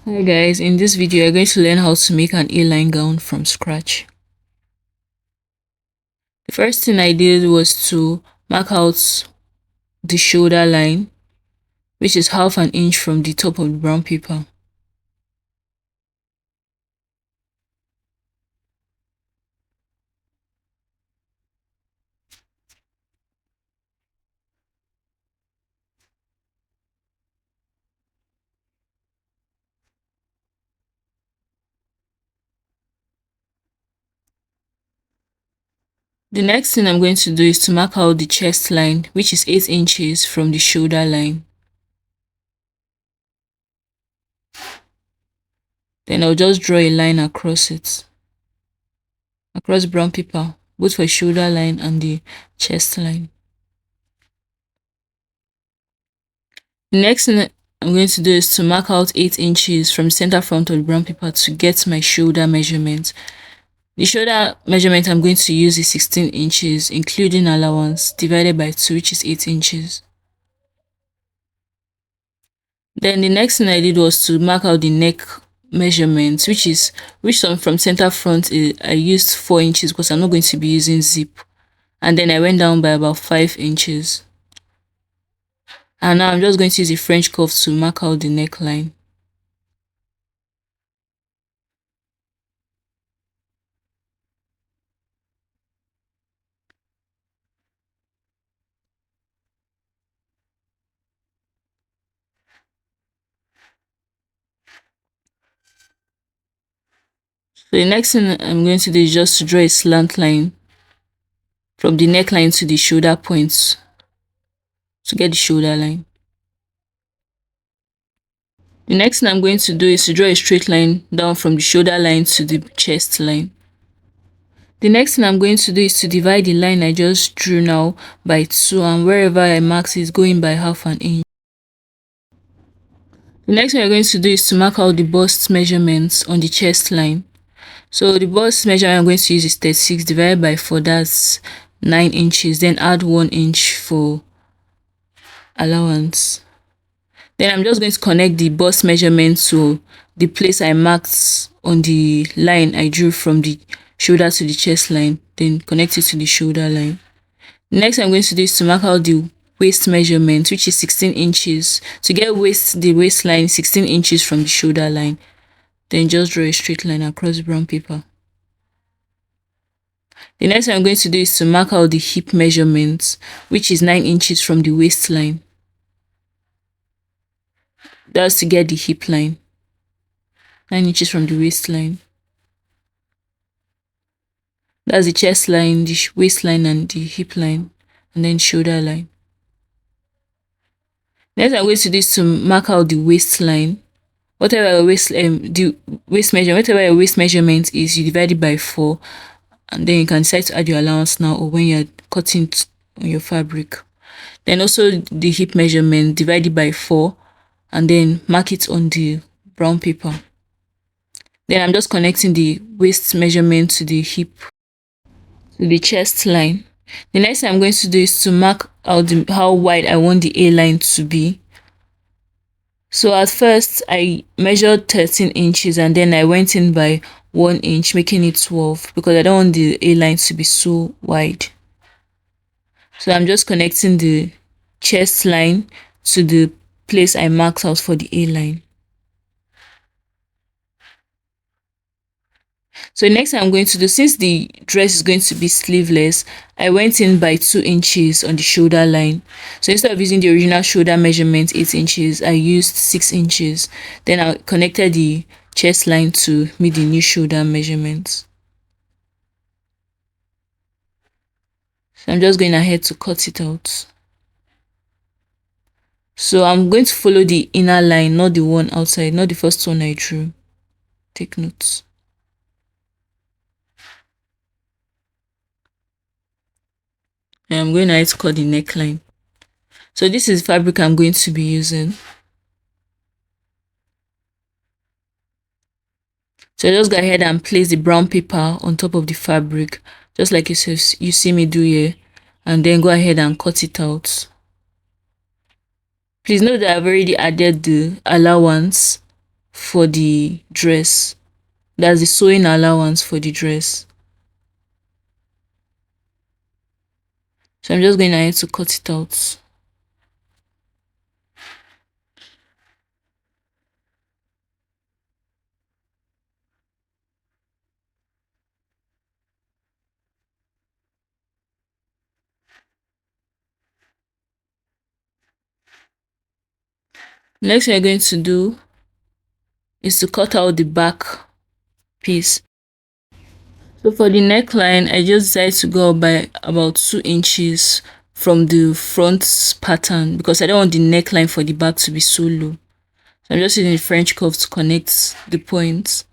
Hi guys, in this video you're going to learn how to make an A-line gown from scratch. The first thing I did was to mark out the shoulder line, which is half an inch from the top of the brown paper. The next thing I'm going to do is to mark out the chest line, which is 8 inches from the shoulder line. Then I'll just draw a line across it, across brown paper, both for shoulder line and the chest line. The next thing I'm going to do is to mark out 8 inches from center front of the brown paper to get my shoulder measurement. The shoulder measurement I'm going to use is 16 inches, including allowance, divided by 2, which is 8 inches. Then the next thing I did was to mark out the neck measurement, which from center front I used 4 inches because I'm not going to be using zip. And then I went down by about 5 inches. And now I'm just going to use the French curve to mark out the neckline. So the next thing I'm going to do is just to draw a slant line from the neckline to the shoulder points to get the shoulder line. The next thing I'm going to do is to draw a straight line down from the shoulder line to the chest line. The next thing I'm going to do is to divide the line I just drew now by 2, and wherever I mark is going by half an inch. The next thing we're going to do is to mark out the bust measurements on the chest line. So the bust measurement I'm going to use is 36 divided by 4, that's 9 inches. Then add 1 inch for allowance. Then I'm just going to connect the bust measurement to the place I marked on the line I drew from the shoulder to the chest line, then connect it to the shoulder line. Next I'm going to do is to mark out the waist measurement, which is 16 inches. To get the waistline 16 inches from the shoulder line. Then just draw a straight line across brown paper. The next thing I'm going to do is to mark out the hip measurement, which is 9 inches from the waistline. That's to get the hip line. 9 inches from the waistline. That's the chest line, the waistline, and the hip line, and then shoulder line. Next, I'm going to do is to mark out the waistline. Whatever your waist measurement, whatever your waist measurement is, you divide it by 4, and then you can decide to add your allowance now or when you're cutting on your fabric. Then also the hip measurement, divide it by 4, and then mark it on the brown paper. Then I'm just connecting the waist measurement to the hip, to the chest line. The next thing I'm going to do is to mark out how wide I want the A-line to be. So at first I measured 13 inches and then I went in by 1 inch, making it 12 because I don't want the A-line to be so wide. So I'm just connecting the chest line to the place I marked out for the A-line. So next I'm going to do, since the dress is going to be sleeveless, I went in by 2 inches on the shoulder line. So instead of using the original shoulder measurement 8 inches, I used 6 inches. Then I connected the chest line to meet the new shoulder measurements. So I'm just going ahead to cut it out. So I'm going to follow the inner line, not the one outside, not the first one I drew. Take notes. And I'm going ahead to cut the neckline. So this is fabric I'm going to be using. So just go ahead and place the brown paper on top of the fabric, just like you see me do here, and then go ahead and cut it out. Please note that I've already added the allowance for the dress. That's the sewing allowance for the dress. So I'm just going ahead to cut it out. Next thing we're going to do is to cut out the back piece. So for the neckline, I just decided to go by about 2 inches from the front pattern because I don't want the neckline for the back to be so low. So I'm just using the French curve to connect the points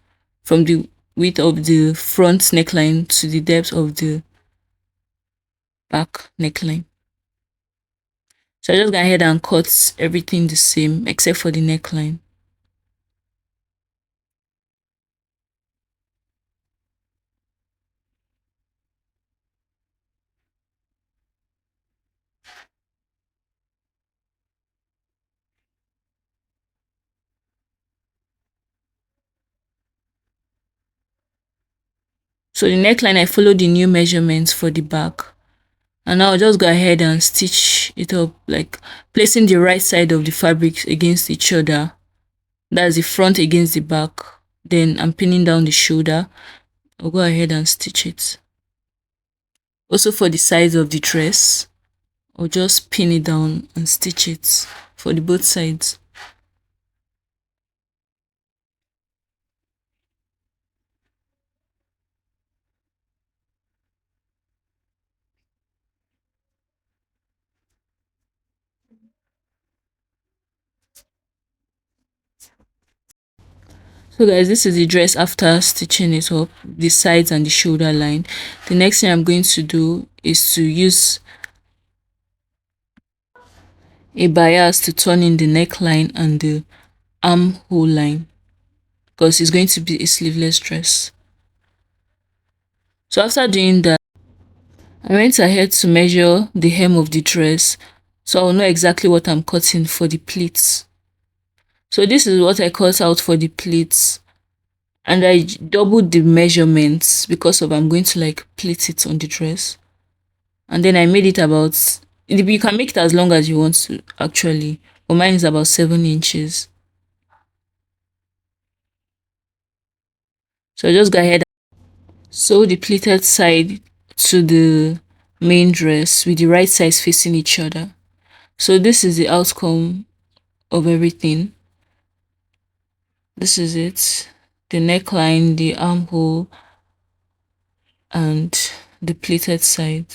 from the width of the front neckline to the depth of the back neckline. So I just go ahead and cut everything the same except for the neckline. So the neckline, I followed the new measurements for the back. And now I'll just go ahead and stitch it up, like placing the right side of the fabric against each other. That's the front against the back. Then I'm pinning down the shoulder. I'll go ahead and stitch it. Also for the sides of the dress, I'll just pin it down and stitch it for the both sides. So guys, this is the dress after stitching it up, the sides and the shoulder line. The next thing I'm going to do is to use a bias to turn in the neckline and the armhole line because it's going to be a sleeveless dress. So after doing that, I went ahead to measure the hem of the dress so I'll know exactly what I'm cutting for the pleats. So this is what I cut out for the pleats, and I doubled the measurements because of I'm going to like pleat it on the dress. And then I made it about, you can make it as long as you want to actually, but mine is about 7 inches. So I just go ahead and sew the pleated side to the main dress with the right sides facing each other. So this is the outcome of everything. This is it, the neckline, the armhole, and the pleated side.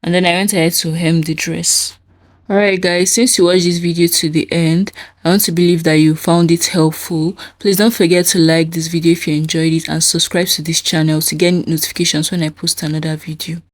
And then I went ahead to hem the dress. Alright guys, since you watched this video to the end, I want to believe that you found it helpful. Please don't forget to like this video if you enjoyed it and subscribe to this channel to get notifications when I post another video.